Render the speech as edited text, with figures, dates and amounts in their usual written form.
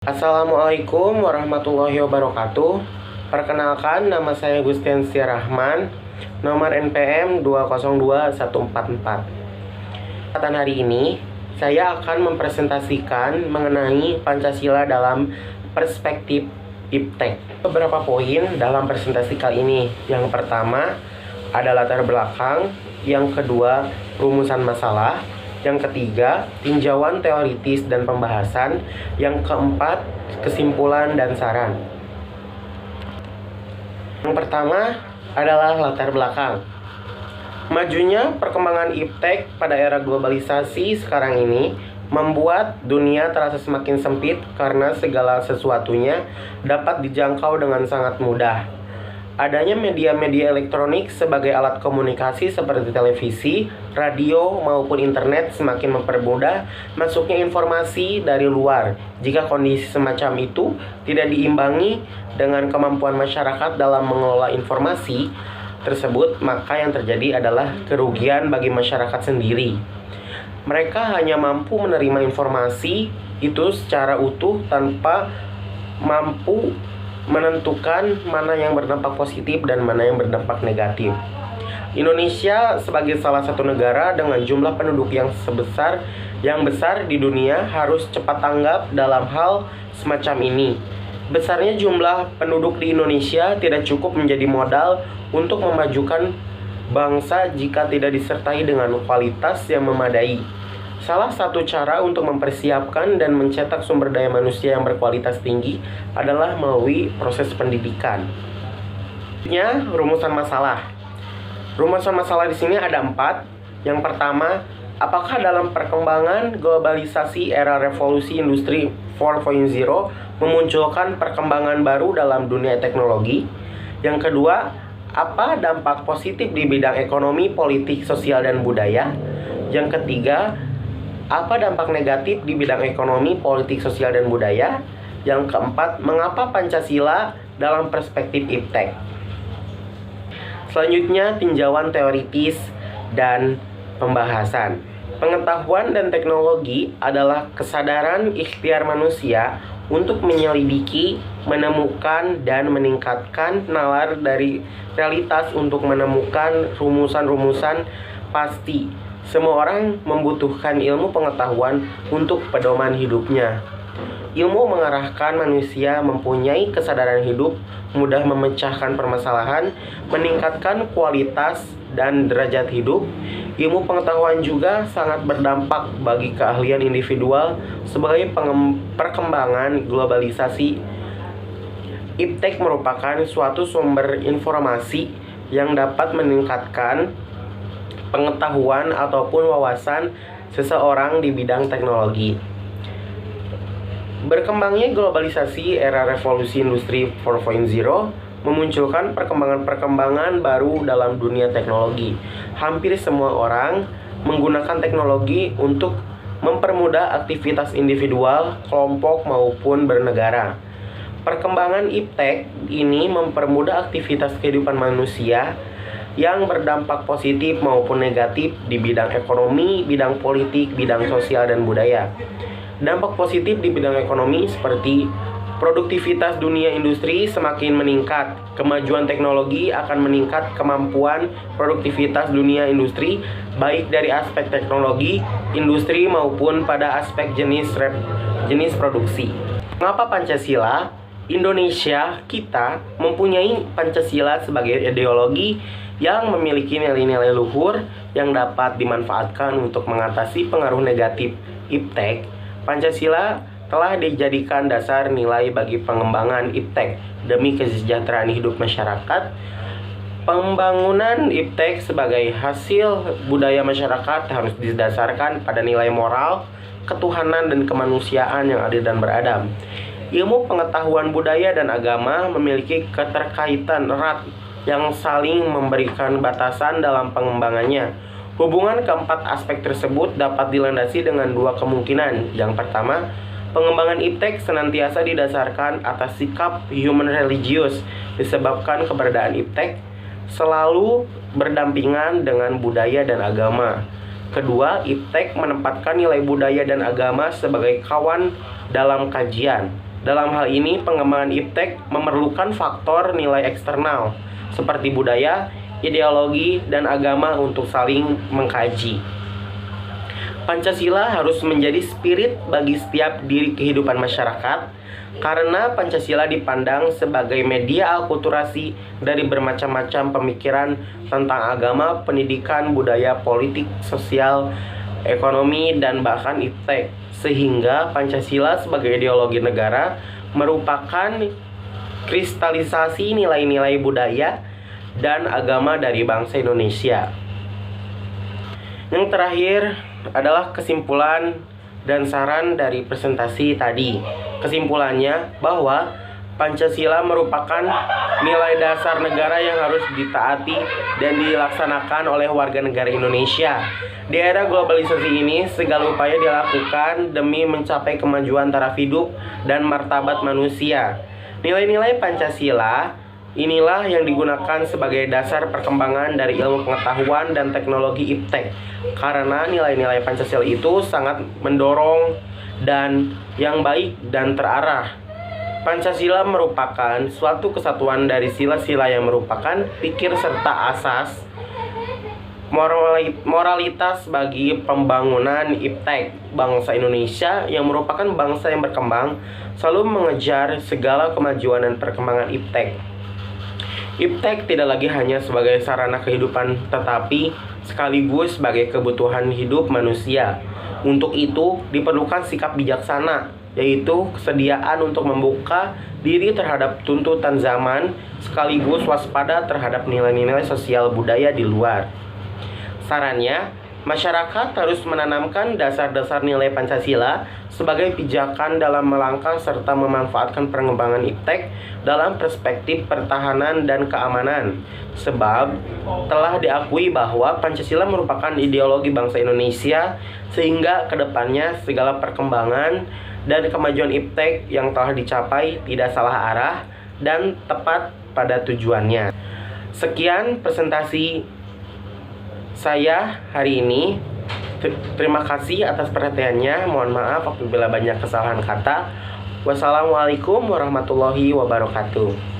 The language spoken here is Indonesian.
Assalamualaikum warahmatullahi wabarakatuh. Perkenalkan, nama saya Gustiansi Rahman, nomor NPM 202144. Kesempatan hari ini, saya akan mempresentasikan mengenai Pancasila dalam perspektif IPTEK. Beberapa poin dalam presentasi kali ini. Yang pertama ada latar belakang, yang kedua rumusan masalah, yang ketiga, tinjauan teoritis dan pembahasan. Yang keempat, kesimpulan dan saran. Yang pertama adalah latar belakang. Majunya perkembangan IPTEK pada era globalisasi sekarang ini membuat dunia terasa semakin sempit karena segala sesuatunya dapat dijangkau dengan sangat mudah. Adanya media-media elektronik sebagai alat komunikasi seperti televisi, radio, maupun internet semakin mempermudah masuknya informasi dari luar. Jika kondisi semacam itu tidak diimbangi dengan kemampuan masyarakat dalam mengelola informasi tersebut, maka yang terjadi adalah kerugian bagi masyarakat sendiri. Mereka hanya mampu menerima informasi itu secara utuh tanpa mampu menentukan mana yang berdampak positif dan mana yang berdampak negatif. Indonesia sebagai salah satu negara dengan jumlah penduduk yang besar di dunia harus cepat tanggap dalam hal semacam ini. Besarnya jumlah penduduk di Indonesia tidak cukup menjadi modal untuk memajukan bangsa jika tidak disertai dengan kualitas yang memadai. Salah satu cara untuk mempersiapkan dan mencetak sumber daya manusia yang berkualitas tinggi adalah melalui proses pendidikan. Rumusan masalah. Rumusan masalah di sini ada 4. Yang pertama, apakah dalam perkembangan globalisasi era revolusi industri 4.0 memunculkan perkembangan baru dalam dunia teknologi? Yang kedua, apa dampak positif di bidang ekonomi, politik, sosial, dan budaya? Yang ketiga, apa dampak negatif di bidang ekonomi, politik, sosial, dan budaya? Yang keempat, mengapa Pancasila dalam perspektif IPTEK? Selanjutnya, tinjauan teoritis dan pembahasan. Pengetahuan dan teknologi adalah kesadaran ikhtiar manusia untuk menyelidiki, menemukan, dan meningkatkan nalar dari realitas untuk menemukan rumusan-rumusan pasti. Semua orang membutuhkan ilmu pengetahuan untuk pedoman hidupnya. Ilmu mengarahkan manusia mempunyai kesadaran hidup, mudah memecahkan permasalahan, meningkatkan kualitas dan derajat hidup. Ilmu pengetahuan juga sangat berdampak bagi keahlian individual sebagai perkembangan globalisasi. IPTEK merupakan suatu sumber informasi yang dapat meningkatkan pengetahuan ataupun wawasan seseorang di bidang teknologi. Berkembangnya globalisasi era revolusi industri 4.0 memunculkan perkembangan-perkembangan baru dalam dunia teknologi. Hampir semua orang menggunakan teknologi untuk mempermudah aktivitas individual, kelompok, maupun bernegara. Perkembangan IPTEK ini mempermudah aktivitas kehidupan manusia yang berdampak positif maupun negatif di bidang ekonomi, bidang politik, bidang sosial, dan budaya. Dampak positif di bidang ekonomi seperti produktivitas dunia industri semakin meningkat. Kemajuan teknologi akan meningkat kemampuan produktivitas dunia industri baik dari aspek teknologi, industri maupun pada aspek jenis produksi. Mengapa Pancasila? Indonesia kita mempunyai Pancasila sebagai ideologi yang memiliki nilai-nilai luhur yang dapat dimanfaatkan untuk mengatasi pengaruh negatif IPTEK. Pancasila telah dijadikan dasar nilai bagi pengembangan IPTEK demi kesejahteraan hidup masyarakat. Pembangunan IPTEK sebagai hasil budaya masyarakat harus didasarkan pada nilai moral, ketuhanan, dan kemanusiaan yang adil dan beradab. Ilmu pengetahuan budaya dan agama memiliki keterkaitan erat yang saling memberikan batasan dalam pengembangannya. Hubungan keempat aspek tersebut dapat dilandasi dengan dua kemungkinan. Yang pertama, pengembangan IPTEK senantiasa didasarkan atas sikap human religius disebabkan keberadaan IPTEK selalu berdampingan dengan budaya dan agama. Kedua, IPTEK menempatkan nilai budaya dan agama sebagai kawan dalam kajian. Dalam hal ini, pengembangan iptek memerlukan faktor nilai eksternal seperti budaya, ideologi, dan agama untuk saling mengkaji. Pancasila harus menjadi spirit bagi setiap diri kehidupan masyarakat, karena Pancasila dipandang sebagai media akulturasi dari bermacam-macam pemikiran tentang agama, pendidikan, budaya, politik, sosial, ekonomi, dan bahkan iptek. Sehingga Pancasila sebagai ideologi negara merupakan kristalisasi nilai-nilai budaya dan agama dari bangsa Indonesia. Yang terakhir adalah kesimpulan dan saran dari presentasi tadi. Kesimpulannya bahwa Pancasila merupakan nilai dasar negara yang harus ditaati dan dilaksanakan oleh warga negara Indonesia. Di era globalisasi ini, segala upaya dilakukan demi mencapai kemajuan taraf hidup dan martabat manusia. Nilai-nilai Pancasila inilah yang digunakan sebagai dasar perkembangan dari ilmu pengetahuan dan teknologi iptek. Karena nilai-nilai Pancasila itu sangat mendorong dan yang baik dan terarah. Pancasila merupakan suatu kesatuan dari sila-sila yang merupakan pikir serta asas moralitas bagi pembangunan iptek. Bangsa Indonesia yang merupakan bangsa yang berkembang selalu mengejar segala kemajuan dan perkembangan iptek. Iptek tidak lagi hanya sebagai sarana kehidupan, tetapi sekaligus sebagai kebutuhan hidup manusia. Untuk itu diperlukan sikap bijaksana, yaitu kesediaan untuk membuka diri terhadap tuntutan zaman, sekaligus waspada terhadap nilai-nilai sosial budaya di luar. Sarannya, masyarakat harus menanamkan dasar-dasar nilai Pancasila sebagai pijakan dalam melangkah serta memanfaatkan pengembangan iptek dalam perspektif pertahanan dan keamanan. Sebab telah diakui bahwa Pancasila merupakan ideologi bangsa Indonesia, sehingga kedepannya segala perkembangan dan kemajuan iptek yang telah dicapai tidak salah arah dan tepat pada tujuannya. Sekian presentasi saya hari ini. Terima kasih atas perhatiannya. Mohon maaf apabila banyak kesalahan kata. Wassalamualaikum warahmatullahi wabarakatuh.